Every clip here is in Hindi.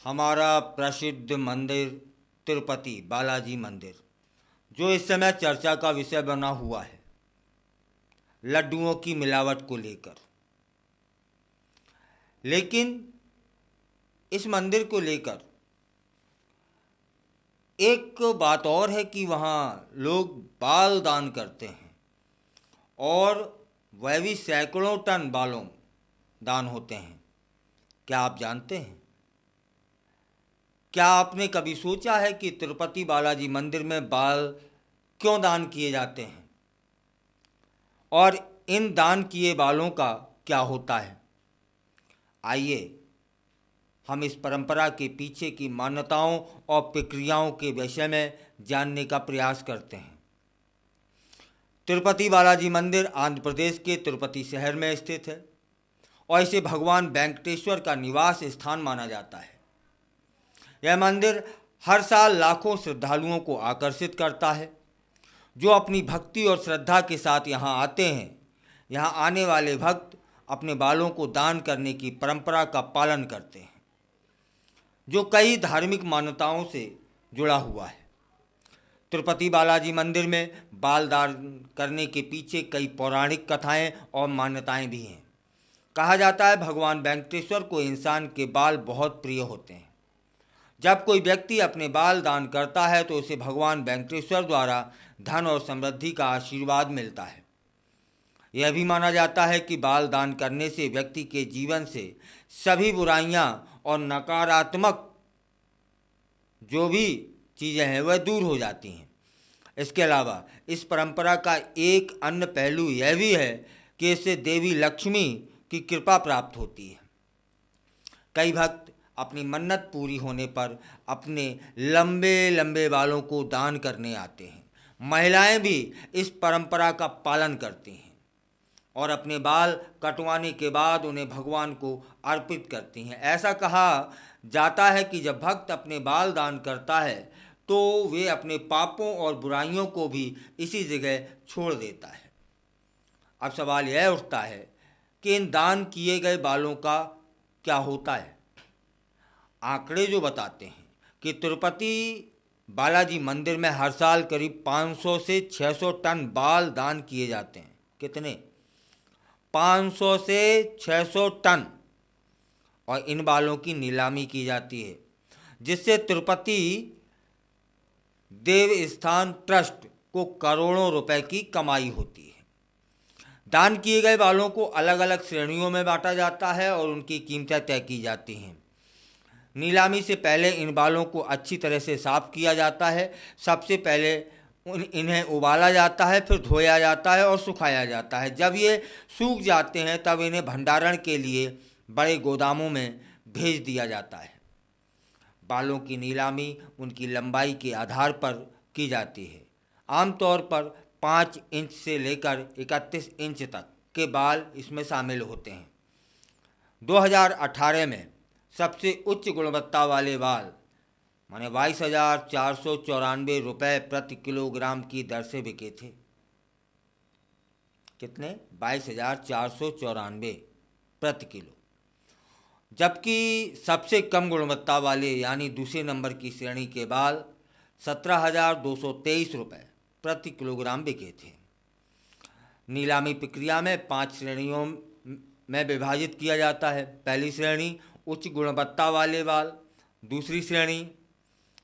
हमारा प्रसिद्ध मंदिर तिरुपति बालाजी मंदिर, जो इस समय चर्चा का विषय बना हुआ है लड्डुओं की मिलावट को लेकर। लेकिन इस मंदिर को लेकर एक बात और है कि वहाँ लोग बाल दान करते हैं और वह भी सैकड़ों टन बालों दान होते हैं। क्या आप जानते हैं? क्या आपने कभी सोचा है कि तिरुपति बालाजी मंदिर में बाल क्यों दान किए जाते हैं और इन दान किए बालों का क्या होता है? आइए हम इस परंपरा के पीछे की मान्यताओं और प्रक्रियाओं के विषय में जानने का प्रयास करते हैं। तिरुपति बालाजी मंदिर आंध्र प्रदेश के तिरुपति शहर में स्थित है और इसे भगवान वेंकटेश्वर का निवास स्थान माना जाता है। यह मंदिर हर साल लाखों श्रद्धालुओं को आकर्षित करता है, जो अपनी भक्ति और श्रद्धा के साथ यहाँ आते हैं। यहाँ आने वाले भक्त अपने बालों को दान करने की परंपरा का पालन करते हैं, जो कई धार्मिक मान्यताओं से जुड़ा हुआ है। तिरुपति बालाजी मंदिर में बाल दान करने के पीछे कई पौराणिक कथाएं और मान्यताएं भी हैं। कहा जाता है भगवान वेंकटेश्वर को इंसान के बाल बहुत प्रिय होते हैं। जब कोई व्यक्ति अपने बाल दान करता है तो उसे भगवान वेंकटेश्वर द्वारा धन और समृद्धि का आशीर्वाद मिलता है। यह भी माना जाता है कि बाल दान करने से व्यक्ति के जीवन से सभी बुराइयां और नकारात्मक जो भी चीज़ें हैं वह दूर हो जाती हैं। इसके अलावा इस परंपरा का एक अन्य पहलू यह भी है कि इससे देवी लक्ष्मी की कृपा प्राप्त होती है। कई भक्त अपनी मन्नत पूरी होने पर अपने लंबे लंबे बालों को दान करने आते हैं। महिलाएं भी इस परंपरा का पालन करती हैं और अपने बाल कटवाने के बाद उन्हें भगवान को अर्पित करती हैं। ऐसा कहा जाता है कि जब भक्त अपने बाल दान करता है तो वे अपने पापों और बुराइयों को भी इसी जगह छोड़ देता है। अब सवाल यह उठता है कि इन दान किए गए बालों का क्या होता है? आंकड़े जो बताते हैं कि तिरुपति बालाजी मंदिर में हर साल करीब 500 से 600 टन बाल दान किए जाते हैं। कितने? 500 से 600 टन। और इन बालों की नीलामी की जाती है, जिससे तिरुपति देवस्थान ट्रस्ट को करोड़ों रुपए की कमाई होती है। दान किए गए बालों को अलग अलग श्रेणियों में बांटा जाता है और उनकी कीमतें तय की जाती हैं। नीलामी से पहले इन बालों को अच्छी तरह से साफ किया जाता है। सबसे पहले इन्हें उबाला जाता है, फिर धोया जाता है और सुखाया जाता है। जब ये सूख जाते हैं तब इन्हें भंडारण के लिए बड़े गोदामों में भेज दिया जाता है। बालों की नीलामी उनकी लंबाई के आधार पर की जाती है। आमतौर पर 5 इंच से लेकर 31 इंच तक के बाल इसमें शामिल होते हैं। 2018 में सबसे उच्च गुणवत्ता वाले बाल माने 22,494 रुपये प्रति किलोग्राम की दर से बिके थे। कितने? 22,494 प्रति किलो। जबकि सबसे कम गुणवत्ता वाले यानी दूसरे नंबर की श्रेणी के बाल 17,223 रुपये प्रति किलोग्राम बिके थे। नीलामी प्रक्रिया में 5 श्रेणियों में विभाजित किया जाता है। पहली श्रेणी उच्च गुणवत्ता वाले बाल, दूसरी श्रेणी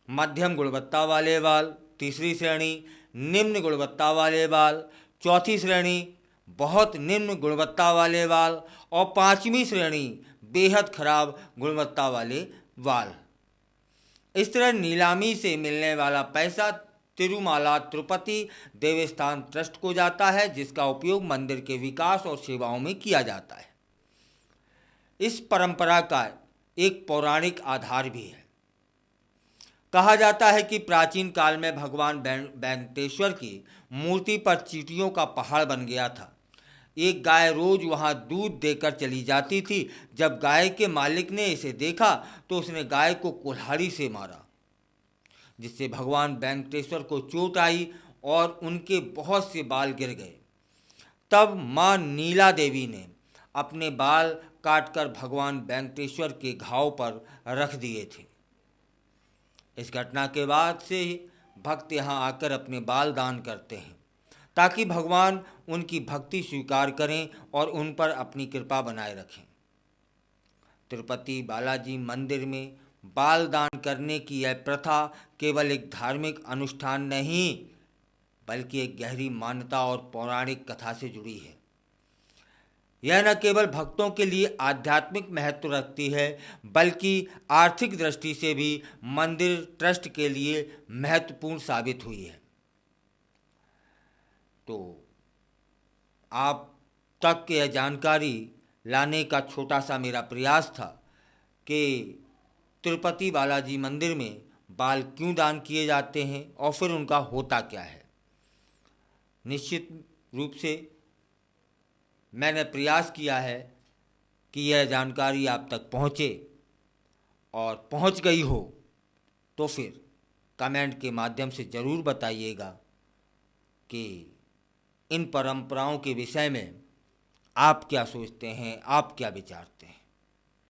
मध्यम गुणवत्ता वाले बाल, तीसरी श्रेणी निम्न गुणवत्ता वाले बाल, चौथी श्रेणी बहुत निम्न गुणवत्ता वाले बाल और 5वीं श्रेणी बेहद खराब गुणवत्ता वाले बाल। इस तरह नीलामी से मिलने वाला पैसा तिरुमाला तिरुपति देवस्थान ट्रस्ट को जाता है, जिसका उपयोग मंदिर के विकास और सेवाओं में किया जाता है। इस परंपरा का एक पौराणिक आधार भी है। कहा जाता है कि प्राचीन काल में भगवान वेंकटेश्वर की मूर्ति पर चींटियों का पहाड़ बन गया था। एक गाय रोज वहां दूध देकर चली जाती थी। जब गाय के मालिक ने इसे देखा तो उसने गाय को कुल्हाड़ी से मारा, जिससे भगवान वेंकटेश्वर को चोट आई और उनके बहुत से बाल गिर गए। तब माँ नीला देवी ने अपने बाल काटकर भगवान वेंकटेश्वर के घाव पर रख दिए थे। इस घटना के बाद से ही भक्त यहाँ आकर अपने बाल दान करते हैं ताकि भगवान उनकी भक्ति स्वीकार करें और उन पर अपनी कृपा बनाए रखें। तिरुपति बालाजी मंदिर में बाल दान करने की यह प्रथा केवल एक धार्मिक अनुष्ठान नहीं बल्कि एक गहरी मान्यता और पौराणिक कथा से जुड़ी है। यह न केवल भक्तों के लिए आध्यात्मिक महत्व रखती है बल्कि आर्थिक दृष्टि से भी मंदिर ट्रस्ट के लिए महत्वपूर्ण साबित हुई है। तो आप तक यह जानकारी लाने का छोटा सा मेरा प्रयास था कि तिरुपति बालाजी मंदिर में बाल क्यों दान किए जाते हैं और फिर उनका होता क्या है। निश्चित रूप से मैंने प्रयास किया है कि यह जानकारी आप तक पहुँचे, और पहुँच गई हो तो फिर कमेंट के माध्यम से ज़रूर बताइएगा कि इन परंपराओं के विषय में आप क्या सोचते हैं, आप क्या विचारते हैं।